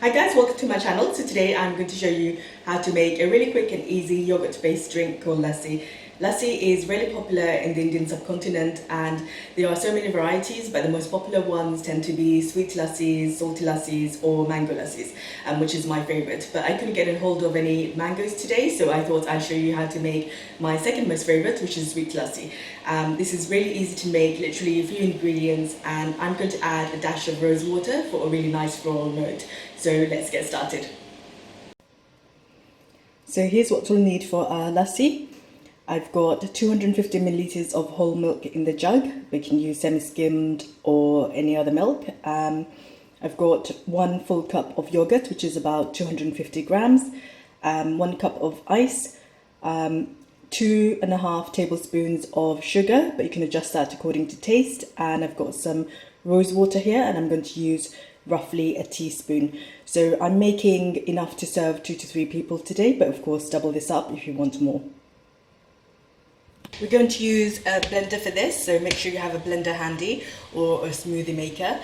Hi guys, welcome to my channel. So today I'm going to show you how to make a really quick and easy yogurt based drink called Lassi. Lassi is really popular in the Indian subcontinent and there are so many varieties, but the most popular ones tend to be sweet lassis, salty lassis or mango lassis, which is my favorite. But I couldn't get a hold of any mangoes today, so I thought I'd show you how to make my second most favorite, which is sweet lassi. This is really easy to make, literally a few ingredients, and I'm going to add a dash of rose water for a really nice floral note. So let's get started. So here's what we'll need for our lassi. I've got 250 milliliters of whole milk in the jug. We can use semi-skimmed or any other milk. I've got 1 full cup of yogurt, which is about 250 grams, 1 cup of ice, 2.5 tablespoons of sugar, but you can adjust that according to taste. And I've got some rose water here, and I'm going to use roughly a teaspoon. So I'm making enough to serve 2 to 3 people today, but of course double this up if you want more. We're going to use a blender for this, so make sure you have a blender handy or a smoothie maker.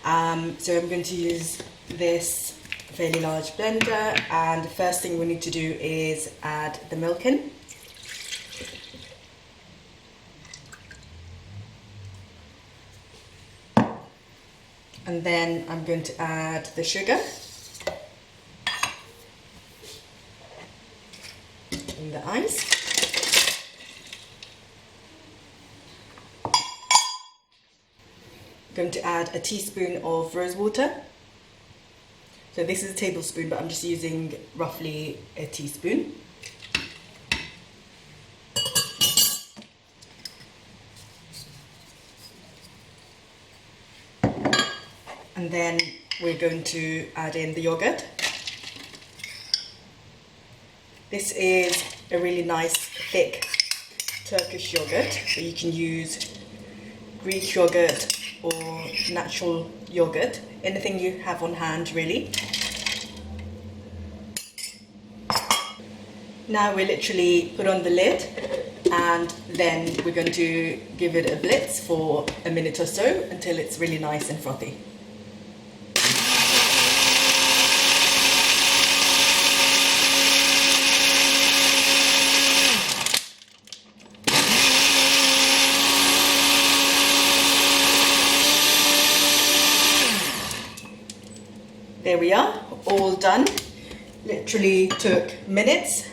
So I'm going to use this fairly large blender, and the first thing we need to do is add the milk in. And then I'm going to add the sugar and the ice. I'm going to add a teaspoon of rose water. So this is a tablespoon, but I'm just using roughly a teaspoon. And then we're going to add in the yogurt. This is a really nice thick Turkish yogurt, but you can use Greek yogurt or natural yogurt, anything you have on hand really. Now we literally put on the lid, and then we're going to give it a blitz for a minute or so until it's really nice and frothy. There we are, all done. Literally took minutes.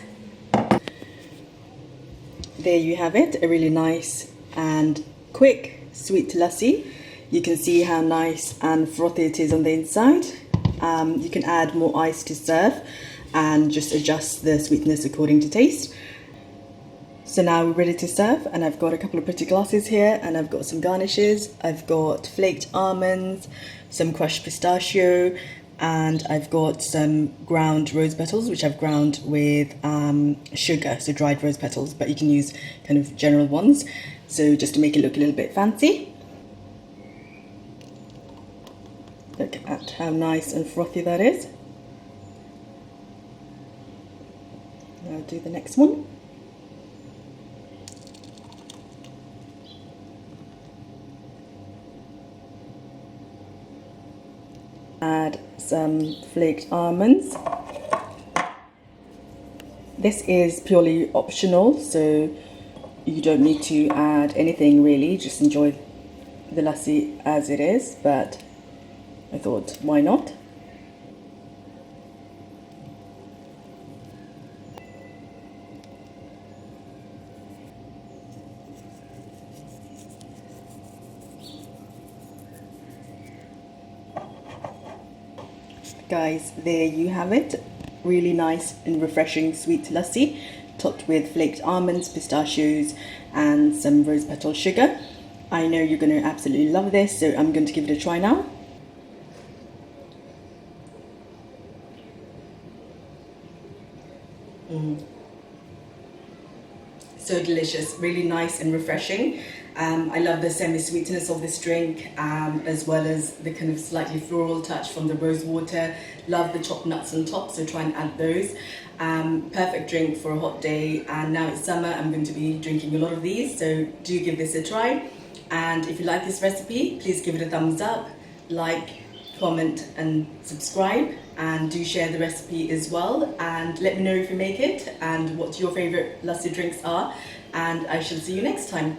There you have it, a really nice and quick sweet lassi. You can see how nice and frothy it is on the inside. You can add more ice to serve and just adjust the sweetness according to taste. So now we're ready to serve, and I've got a couple of pretty glasses here, and I've got some garnishes. I've got flaked almonds, some crushed pistachio, and I've got some ground rose petals, which I've ground with sugar, so dried rose petals, but you can use kind of general ones, so just to make it look a little bit fancy. Look at how nice and frothy that is. Now I'll do the next one. Add some flaked almonds. This is purely optional, so you don't need to add anything really, just enjoy the lassi as it is, but I thought, why not? Guys, there you have it. Really nice and refreshing sweet lassi, topped with flaked almonds, pistachios and some rose petal sugar. I know you're going to absolutely love this, so I'm going to give it a try now. So delicious, really nice and refreshing. I love the semi-sweetness of this drink, as well as the kind of slightly floral touch from the rose water. Love the chopped nuts on top, so try and add those. Perfect drink for a hot day, and now it's summer, I'm going to be drinking a lot of these, so do give this a try. And if you like this recipe, please give it a thumbs up, like, comment and subscribe, and do share the recipe as well, and let me know if you make it and what your favorite lassi drinks are, and I shall see you next time.